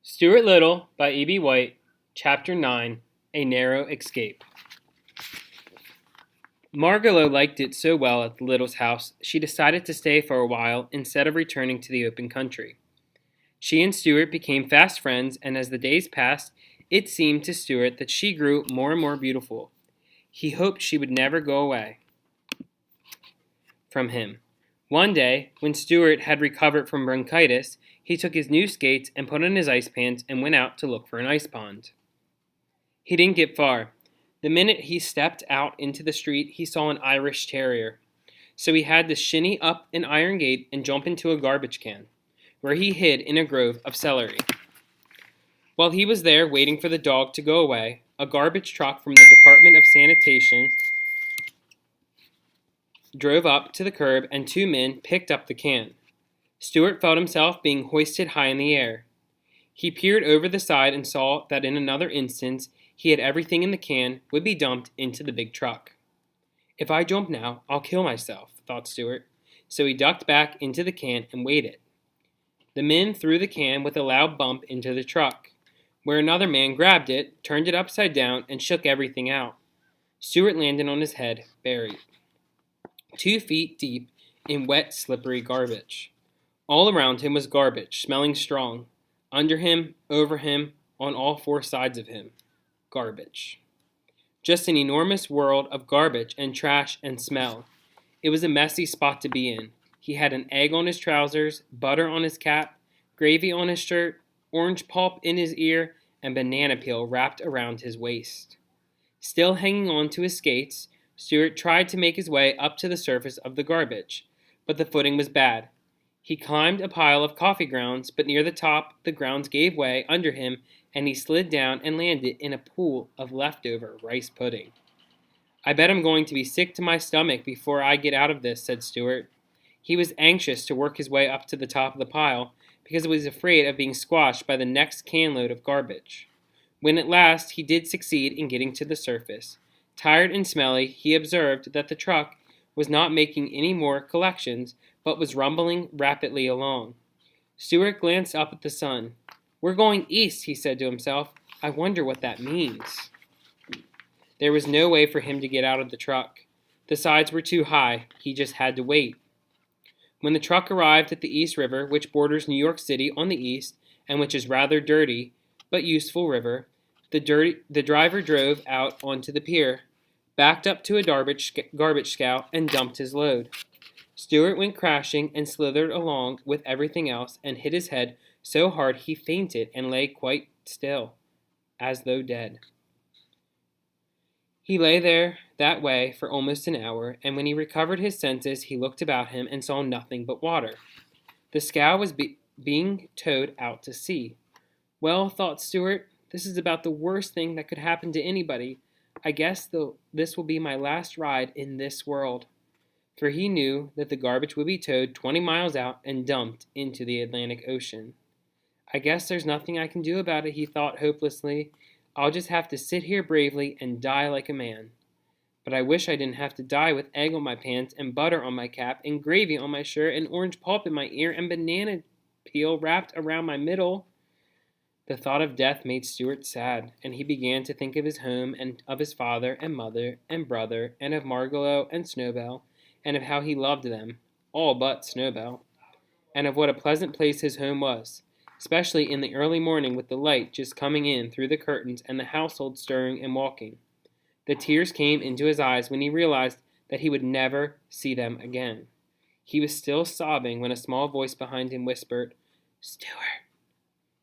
Stuart Little by E.B. White, Chapter 9, A Narrow Escape. Margalo liked it so well at the Littles' house, she decided to stay for a while instead of returning to the open country. She and Stuart became fast friends, and as the days passed, it seemed to Stuart that she grew more and more beautiful. He hoped she would never go away from him. One day, when Stuart had recovered from bronchitis, he took his new skates and put on his ice pants and went out to look for an ice pond. He didn't get far. The minute he stepped out into the street, he saw an Irish terrier. So he had to shinny up an iron gate and jump into a garbage can, where he hid in a grove of celery. While he was there waiting for the dog to go away, a garbage truck from the Department of Sanitation drove up to the curb and two men picked up the can. Stuart felt himself being hoisted high in the air. He peered over the side and saw that in another instant he had everything in the can would be dumped into the big truck. If I jump now, I'll kill myself, thought Stuart. So he ducked back into the can and waited. The men threw the can with a loud bump into the truck, where another man grabbed it, turned it upside down, and shook everything out. Stuart landed on his head, buried 2 feet deep in wet, slippery garbage. All around him was garbage, smelling strong. Under him, over him, on all 4 sides of him. Garbage. Just an enormous world of garbage and trash and smell. It was a messy spot to be in. He had an egg on his trousers, butter on his cap, gravy on his shirt, orange pulp in his ear, and banana peel wrapped around his waist. Still hanging on to his skates, Stuart tried to make his way up to the surface of the garbage, but the footing was bad. He climbed a pile of coffee grounds, but near the top, the grounds gave way under him, and he slid down and landed in a pool of leftover rice pudding. I bet I'm going to be sick to my stomach before I get out of this, said Stuart. He was anxious to work his way up to the top of the pile, because he was afraid of being squashed by the next canload of garbage. When at last he did succeed in getting to the surface, tired and smelly, he observed that the truck was not making any more collections, but was rumbling rapidly along. Stuart glanced up at the sun. We're going east, he said to himself. I wonder what that means. There was no way for him to get out of the truck. The sides were too high. He just had to wait. When the truck arrived at the East River, which borders New York City on the east, and which is rather dirty, but useful river, the driver drove out onto the pier, backed up to a garbage scow, and dumped his load. Stuart went crashing and slithered along with everything else and hit his head so hard he fainted and lay quite still, as though dead. He lay there that way for almost an hour, and when he recovered his senses, he looked about him and saw nothing but water. The scow was being towed out to sea. Well, thought Stuart, this is about the worst thing that could happen to anybody. I guess this will be my last ride in this world. For he knew that the garbage would be towed 20 miles out and dumped into the Atlantic Ocean. I guess there's nothing I can do about it, he thought hopelessly. I'll just have to sit here bravely and die like a man. But I wish I didn't have to die with egg on my pants and butter on my cap and gravy on my shirt and orange pulp in my ear and banana peel wrapped around my middle. The thought of death made Stuart sad, and he began to think of his home and of his father and mother and brother and of Margalo and Snowbell, and of how he loved them, all but Snowbell, and of what a pleasant place his home was, especially in the early morning with the light just coming in through the curtains and the household stirring and walking. The tears came into his eyes when he realized that he would never see them again. He was still sobbing when a small voice behind him whispered, Stuart.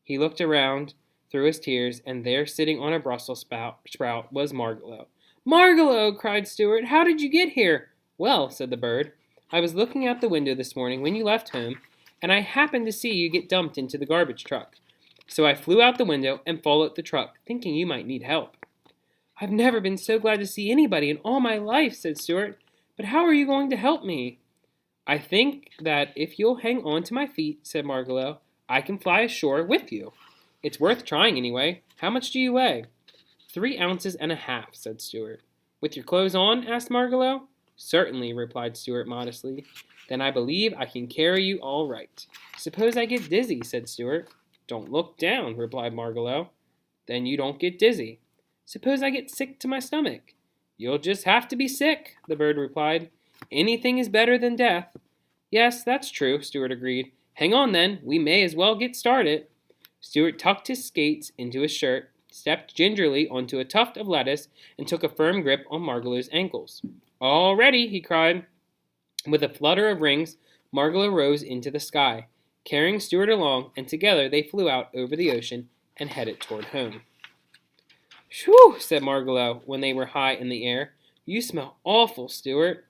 He looked around through his tears, and there, sitting on a Brussels sprout, was Margalo. Margalo, cried Stuart, how did you get here? Well, said the bird, I was looking out the window this morning when you left home, and I happened to see you get dumped into the garbage truck. So I flew out the window and followed the truck, thinking you might need help. I've never been so glad to see anybody in all my life, said Stuart, but how are you going to help me? I think that if you'll hang on to my feet, said Margalo, I can fly ashore with you. It's worth trying anyway. How much do you weigh? 3 ounces and a half, said Stuart. With your clothes on? Asked Margalo. Certainly, replied Stuart modestly. Then I believe I can carry you all right. Suppose I get dizzy, said Stuart. "Don't look down," replied Margalo. "Then you don't get dizzy. Suppose I get sick to my stomach?" "You'll just have to be sick," the bird replied. "Anything is better than death." "Yes, that's true," Stuart agreed. "Hang on, then. We may as well get started." Stuart tucked his skates into his shirt, stepped gingerly onto a tuft of lettuce, and took a firm grip on Margalo's ankles. "All ready," he cried. With a flutter of wings, Margalo rose into the sky, carrying Stuart along, and together they flew out over the ocean and headed toward home. "Whew," said Margalo when they were high in the air. "You smell awful, Stuart."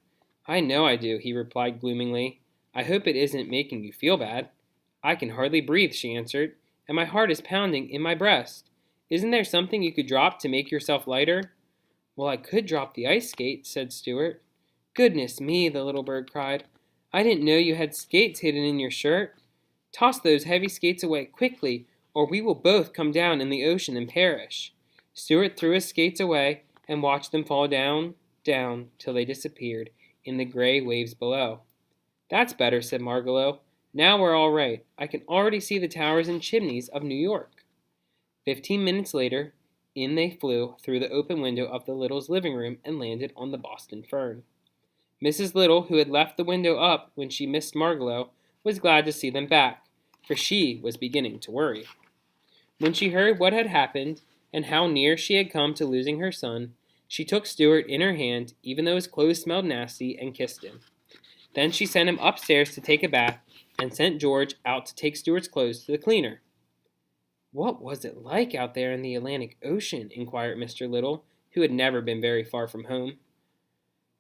"I know I do," he replied gloomingly. "I hope it isn't making you feel bad." "I can hardly breathe," she answered, "and my heart is pounding in my breast. Isn't there something you could drop to make yourself lighter?" "Well, I could drop the ice skate," said Stuart. "Goodness me," the little bird cried. "I didn't know you had skates hidden in your shirt. Toss those heavy skates away quickly, or we will both come down in the ocean and perish." Stuart threw his skates away and watched them fall down, down, till they disappeared in the gray waves below. "That's better," said Margalo. "Now we're all right. I can already see the towers and chimneys of New York." 15 minutes later, in they flew through the open window of the Littles' living room and landed on the Boston Fern. Mrs. Little, who had left the window up when she missed Margalo, was glad to see them back, for she was beginning to worry. When she heard what had happened and how near she had come to losing her son, she took Stuart in her hand, even though his clothes smelled nasty, and kissed him. Then she sent him upstairs to take a bath and sent George out to take Stuart's clothes to the cleaner. "What was it like out there in the Atlantic Ocean?" inquired Mr. Little, who had never been very far from home.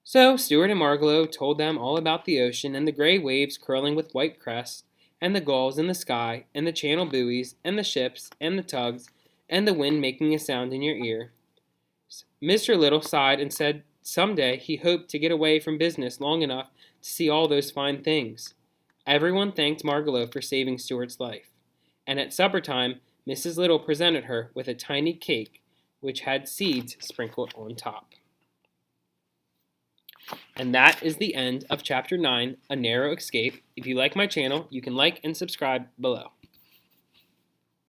So Stuart and Margalo told them all about the ocean and the gray waves curling with white crests, and the gulls in the sky, and the channel buoys, and the ships, and the tugs, and the wind making a sound in your ear. Mr. Little sighed and said someday he hoped to get away from business long enough to see all those fine things. Everyone thanked Margalo for saving Stuart's life, and at supper time Mrs. Little presented her with a tiny cake which had seeds sprinkled on top. And that is the end of Chapter 9, A Narrow Escape. If you like my channel, you can like and subscribe below.